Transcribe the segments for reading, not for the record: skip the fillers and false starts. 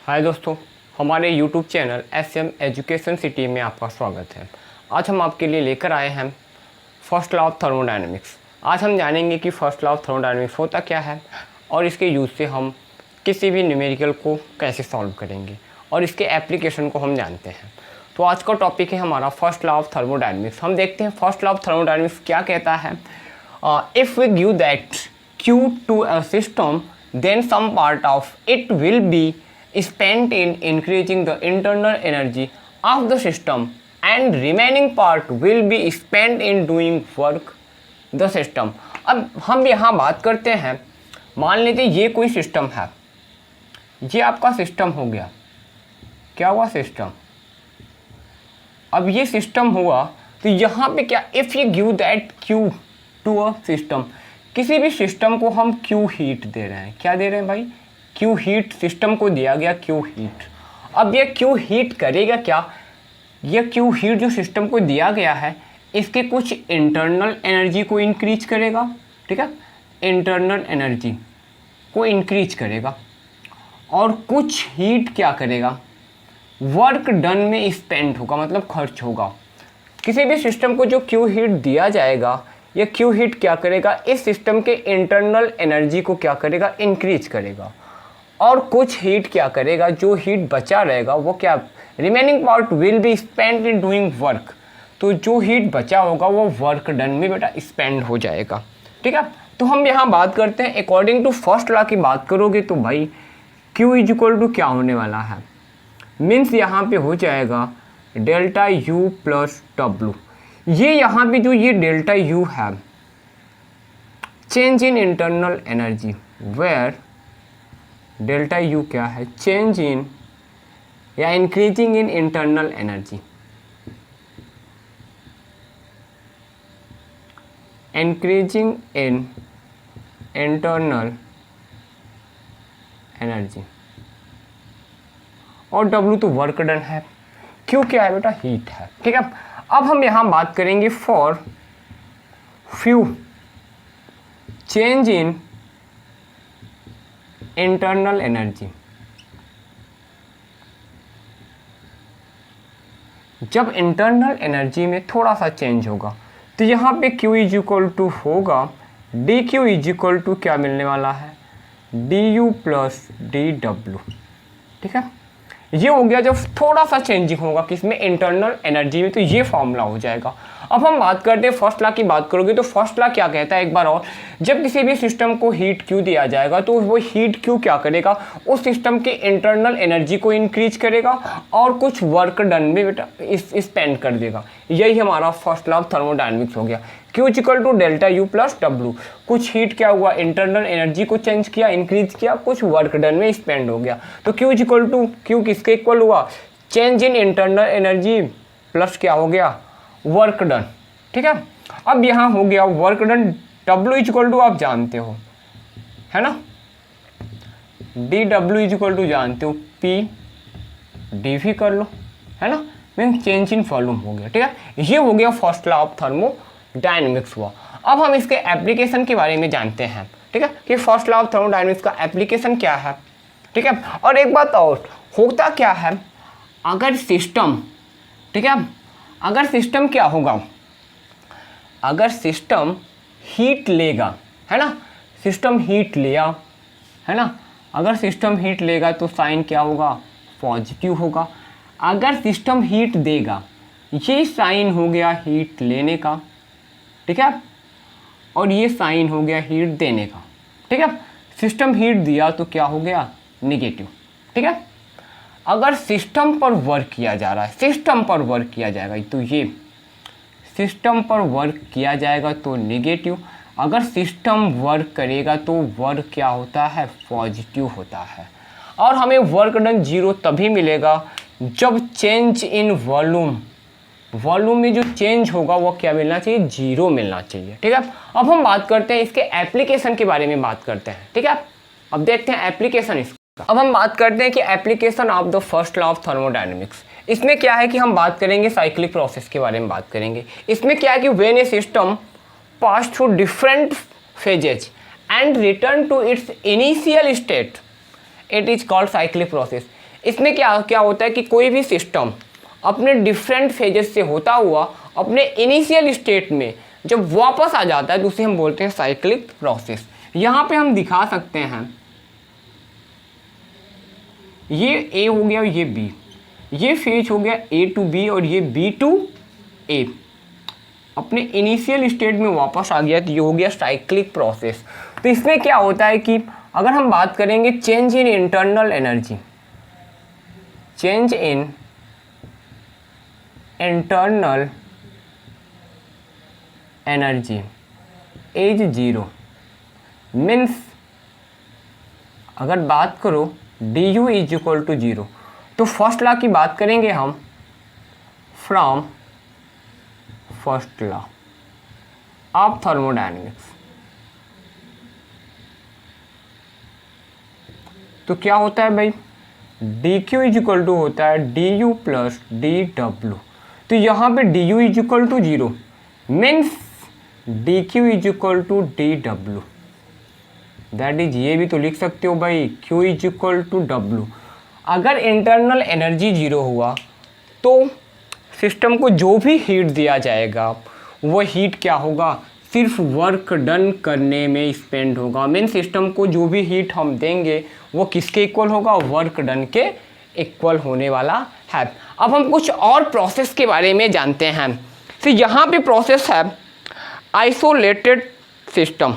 हाय दोस्तों, हमारे YouTube channel SM education city में आपका स्वागत है। आज हम आपके लिए लेकर आए हैं फर्स्ट लॉ ऑफ थर्मोडायनेमिक्स। आज हम जानेंगे कि फर्स्ट लॉ ऑफ थर्मोडायनेमिक्स होता क्या है और इसके यूज़ से हम किसी भी न्यूमेरिकल को कैसे सॉल्व करेंगे और इसके एप्लीकेशन को हम जानते हैं। तो आज का टॉपिक है हमारा फर्स्ट लॉ ऑफ थर्मोडायनेमिक्स। हम देखते हैं फर्स्ट लॉ ऑफ थर्मोडायनेमिक्स क्या कहता है। If we give that Q to a system, then some part of it will be spent in increasing the internal energy of the system and remaining part will be spent in doing work the system। अब हम यहाँ बात करते हैं, मान लेते ये कोई सिस्टम है, ये आपका सिस्टम हो गया। क्या हुआ? सिस्टम। अब ये सिस्टम हुआ तो यहाँ पे क्या, if you give that Q to a system, किसी भी सिस्टम को हम Q हीट दे रहे हैं। क्या दे रहे हैं भाई? Q heat. सिस्टम को दिया गया Q हीट। अब ये Q हीट करेगा क्या? ये Q हीट जो सिस्टम को दिया गया है, इसके कुछ इंटरनल एनर्जी को इंक्रीज करेगा। ठीक है, इंटरनल एनर्जी को इंक्रीज करेगा और कुछ हीट क्या करेगा? वर्क डन में स्पेंड होगा, मतलब खर्च होगा। किसी भी सिस्टम को जो Q हीट दिया जाएगा, ये Q हीट क्या करेगा? इस सिस्टम के इंटरनल एनर्जी को क्या करेगा? इंक्रीज करेगा। और कुछ हीट क्या करेगा? जो हीट बचा रहेगा वो क्या, remaining part will be spend in doing work. तो जो हीट बचा होगा वो वर्क डन में बेटा स्पेंड हो जाएगा। ठीक है, तो हम यहाँ बात करते हैं अकॉर्डिंग टू फर्स्ट लॉ की बात करोगे तो भाई Q इज इक्वल टू क्या होने वाला है? मीन्स यहाँ पे हो जाएगा डेल्टा U प्लस W। ये यहाँ पे जो ये डेल्टा U है, change in internal energy, where delta U क्या है? चेंज इन या increasing in internal energy, increasing in internal energy. और W तो वर्क डन है, Q क्या है बेटा? हीट है। ठीक है, अब हम यहाँ बात करेंगे for few change in internal energy. जब इंटरनल एनर्जी में थोड़ा सा चेंज होगा तो यहाँ पे Q इज इक्वल टू होगा dQ इज इक्वल टू क्या मिलने वाला है? du plus dW। ठीक है, ये हो गया जब थोड़ा सा चेंजिंग होगा किसमें? इंटरनल एनर्जी में, तो ये फॉर्मूला हो जाएगा। अब हम बात करते हैं फर्स्ट लॉ की बात करोगे तो फर्स्ट लॉ क्या कहता है एक बार और, जब किसी भी सिस्टम को हीट Q दिया जाएगा तो वो हीट Q क्या करेगा? उस सिस्टम के इंटरनल एनर्जी को इंक्रीज करेगा और कुछ वर्क डन में बेटा स्पेंड कर देगा। यही हमारा फर्स्ट लॉ ऑफ थर्मोडायनेमिक्स हो गया। Q equal to delta U plus W। कुछ हीट क्या हुआ? इंटरनल एनर्जी को चेंज किया, इंक्रीज किया, कुछ वर्क डन में स्पेंड हो गया। तो Q इक्वल टू, Q किसके इक्वल हुआ? Change in internal energy plus क्या हो गया? Work done. ठीक है, अब यहाँ हो गया work done. W equal to आप जानते हो, है ना? dW इक्वल टू जानते हो, P dV कर लो, है ना? मीन चेंज इन वॉल्यूम हो गया। ठीक है, ये हो गया फर्स्ट लॉ ऑफ थर्मोडायनेमिक्स हुआ। अब हम इसके एप्लीकेशन के बारे में जानते हैं। ठीक है, कि फर्स्ट लॉ ऑफ थर्मोडायनेमिक्स का एप्लीकेशन क्या है। ठीक है, और एक बात और, होता क्या है अगर सिस्टम, ठीक है, अगर सिस्टम क्या होगा, अगर सिस्टम हीट लेगा, है ना? सिस्टम हीट लिया, है ना? अगर सिस्टम हीट लेगा तो साइन क्या होगा? पॉजिटिव होगा। अगर सिस्टम हीट देगा, ये साइन हो गया हीट लेने का। ठीक है, और ये साइन हो गया हीट देने का। ठीक है, सिस्टम हीट दिया तो क्या हो गया? निगेटिव। ठीक है, अगर सिस्टम पर वर्क किया जा रहा है, सिस्टम पर वर्क किया जाएगा तो ये सिस्टम पर वर्क किया जाएगा तो निगेटिव। अगर सिस्टम वर्क करेगा तो वर्क क्या होता है? पॉजिटिव होता है। और हमें वर्क डन 0 तभी मिलेगा जब चेंज इन वॉल्यूम, वॉल्यूम में जो चेंज होगा वो क्या मिलना चाहिए? 0 मिलना चाहिए। ठीक है, अब हम बात करते हैं इसके एप्लीकेशन के बारे में बात करते हैं। ठीक है, अब देखते हैं एप्लीकेशन इसका। अब हम बात करते हैं कि application of the first law of thermodynamics. इसमें क्या है कि हम बात करेंगे साइक्लिक प्रोसेस के बारे में बात करेंगे। इसमें क्या है कि when a system pass through different phases and return to its initial state, it is called cyclic process. इसमें क्या क्या होता है कि कोई भी सिस्टम अपने डिफरेंट फेजेस से होता हुआ अपने इनिशियल स्टेट में जब वापस आ जाता है तो उसे हम बोलते हैं साइक्लिक प्रोसेस। यहाँ पे हम दिखा सकते हैं, ये ए हो गया, ये बी, ये फेज हो गया ए टू बी और ये बी टू ए, अपने इनिशियल स्टेट में वापस आ गया, तो ये हो गया साइक्लिक प्रोसेस। तो इसमें क्या होता है कि अगर हम बात करेंगे change in internal energy, change in internal energy is zero, means अगर बात करो D U is equal to zero, तो फर्स्ट लॉ की बात करेंगे हम from first law of thermodynamics. तो क्या होता है भाई, D Q is equal to होता है D U plus D W. तो यहाँ पे D U is equal to zero, means D Q is equal to D W, that is, ये भी तो लिख सकते हो भाई, Q is equal to W. अगर इंटरनल एनर्जी जीरो हुआ तो सिस्टम को जो भी हीट दिया जाएगा वो हीट क्या होगा, सिर्फ वर्क डन करने में स्पेंड होगा। मेन सिस्टम को जो भी हीट हम देंगे वो किसके इक्वल होगा, वर्क डन के इक्वल होने वाला है। अब हम कुछ और प्रोसेस के बारे में जानते हैं। तो यहाँ पे प्रोसेस है आइसोलेटेड सिस्टम।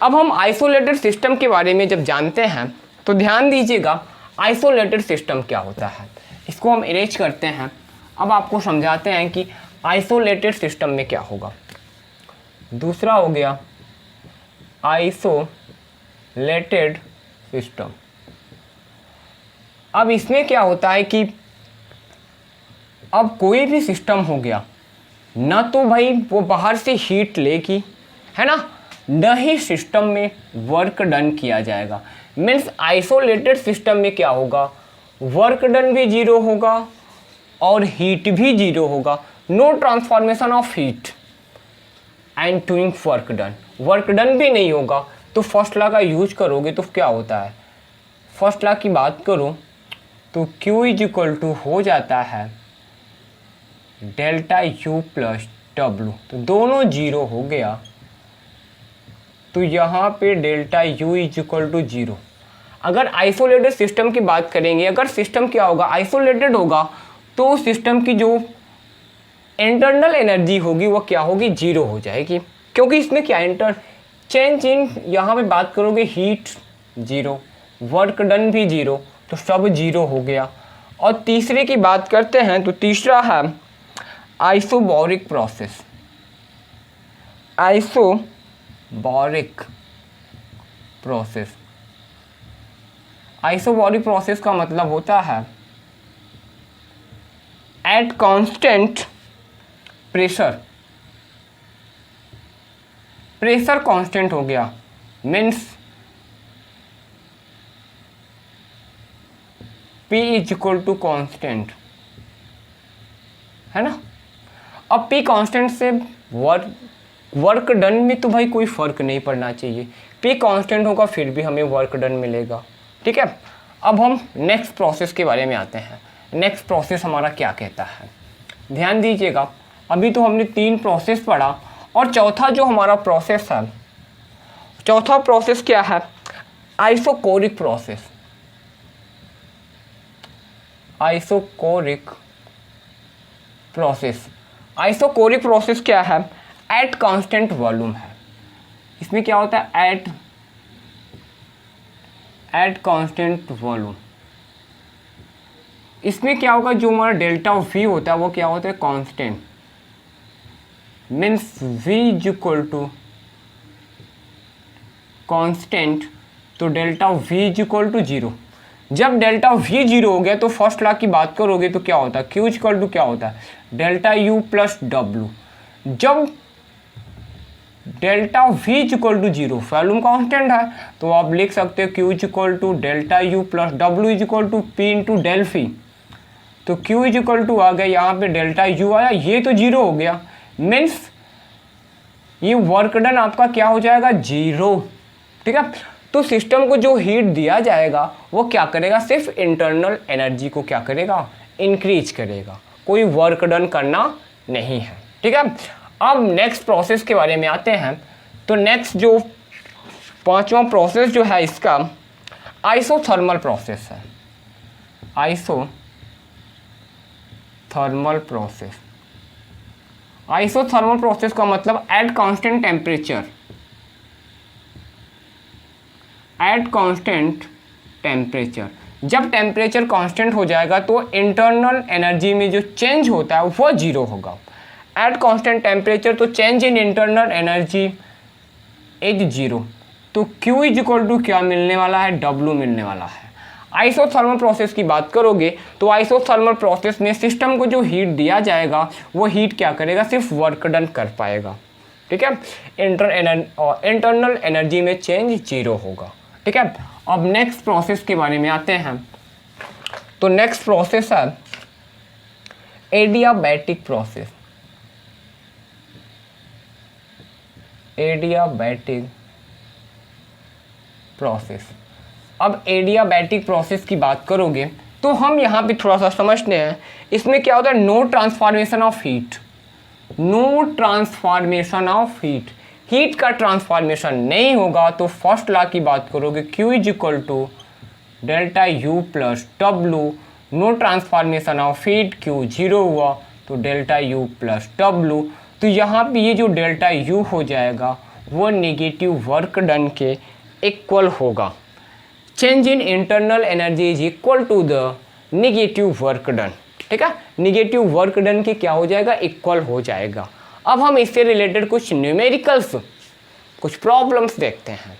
अब हम आइसोलेटेड सिस्टम के बारे में जब जानते हैं तो ध्यान दीजिएगा आइसोलेटेड सिस्टम क्या होता है। इसको हम इरेज करते हैं। अब आपको समझाते हैं कि आइसोलेटेड सिस्टम में क्या होगा। दूसरा हो गया आइसोलेटेड सिस्टम। अब इसमें क्या होता है कि अब कोई भी सिस्टम हो गया ना, तो भाई वो बाहर से हीट लेगी, है ना, न ही सिस्टम में वर्क डन किया जाएगा। मीन्स आइसोलेटेड सिस्टम में क्या होगा, वर्क डन भी जीरो होगा और हीट भी जीरो होगा। No transformation of heat and doing work done, work done भी नहीं होगा। तो फर्स्ट लॉ का यूज करोगे तो क्या होता है, फर्स्ट लॉ की बात करो तो Q इज इक्वल टू हो जाता है डेल्टा U प्लस डब्लू। तो दोनों जीरो हो गया, तो यहाँ पे delta U is equal to zero. अगर आइसोलेटेड सिस्टम की बात करेंगे, अगर सिस्टम क्या होगा, आइसोलेटेड होगा, तो सिस्टम की जो इंटरनल एनर्जी होगी वो क्या होगी, जीरो हो जाएगी। क्योंकि इसमें क्या चेंज इन, यहाँ पे बात करोगे हीट जीरो, वर्क डन भी जीरो, तो सब जीरो हो गया। और तीसरे की बात करते हैं तो तीसरा है isobaric process. Isobaric process, isobaric process का मतलब होता है at constant pressure, pressure constant हो गया, means P is equal to constant, है ना। अब P कांस्टेंट से वर्क डन में तो भाई कोई फर्क नहीं पड़ना चाहिए, P कांस्टेंट होगा फिर भी हमें वर्क डन मिलेगा, ठीक है। अब हम नेक्स्ट प्रोसेस के बारे में आते हैं। नेक्स्ट प्रोसेस हमारा क्या कहता है, ध्यान दीजिएगा। अभी तो हमने 3 प्रोसेस पढ़ा और चौथा जो हमारा प्रोसेस है, चौथा प्रोसेस क्या है, isochoric process. Isochoric process, isochoric process क्या है, एट कांस्टेंट वॉल्यूम है। इसमें क्या होता है, एट कांस्टेंट वॉल्यूम। इसमें क्या होगा, जो हमारा डेल्टा वी होता है वो क्या होता है, constant, means V is equal to constant, तो delta V is equal to zero. जब डेल्टा वी जीरो हो गया तो फर्स्ट लॉ की बात करोगे तो क्या होता है, क्यू इज इक्वल टू क्या होता है, डेल्टा यू प्लस डब्ल्यू। जब delta V is equal to zero, volume constant है, तो आप लिख सकते हो Q is equal to delta U plus W is equal to P into del phi. तो क्यू इज इक्वल टू आ गया, यहाँ पे डेल्टा यू आया, ये तो जीरो हो गया, मीन्स ये वर्क डन आपका क्या हो जाएगा, जीरो, ठीक है। तो सिस्टम को जो हीट दिया जाएगा वो क्या करेगा, सिर्फ इंटरनल एनर्जी को क्या करेगा, इंक्रीज करेगा, कोई वर्क डन करना नहीं है। ठीक है, अब नेक्स्ट प्रोसेस के बारे में आते हैं। तो नेक्स्ट जो पांचवा प्रोसेस जो है इसका आइसोथर्मल प्रोसेस है। आइसोथर्मल प्रोसेस, आइसोथर्मल प्रोसेस का मतलब at constant temperature, at constant temperature, जब टेम्परेचर कांस्टेंट हो जाएगा तो इंटरनल एनर्जी में जो चेंज होता है वो जीरो होगा। एट कांस्टेंट टेम्परेचर तो change in internal energy is zero, तो Q इज इक्वल टू क्या मिलने वाला है, W मिलने वाला है। आइसोथर्मल प्रोसेस की बात करोगे तो आइसोथर्मल प्रोसेस में सिस्टम को जो हीट दिया जाएगा वो हीट क्या करेगा, सिर्फ वर्क डन कर पाएगा। ठीक है, इंटरनल एनर्जी में चेंज जीरो होगा। ठीक है, अब नेक्स्ट प्रोसेस के बारे में आते हैं। तो नेक्स्ट प्रोसेस है एडियाबैटिक प्रोसेस। एडियाबैटिक प्रोसेस, अब एडियाबैटिक प्रोसेस की बात करोगे तो हम यहाँ पे थोड़ा सा समझते हैं इसमें क्या होता है। No transformation of heat, no transformation of heat, heat का ट्रांसफॉर्मेशन नहीं होगा। तो फर्स्ट लॉ की बात करोगे Q is equal to delta U plus W, no transformation of heat, Q zero हुआ तो डेल्टा U प्लस W। तो यहाँ पे ये जो डेल्टा U हो जाएगा वो नेगेटिव वर्क डन के इक्वल होगा। Change in internal energy is equal to the negative work done. ठीक है, नेगेटिव वर्क डन के क्या हो जाएगा, इक्वल हो जाएगा। अब हम इससे रिलेटेड कुछ न्यूमेरिकल्स, कुछ प्रॉब्लम्स देखते हैं।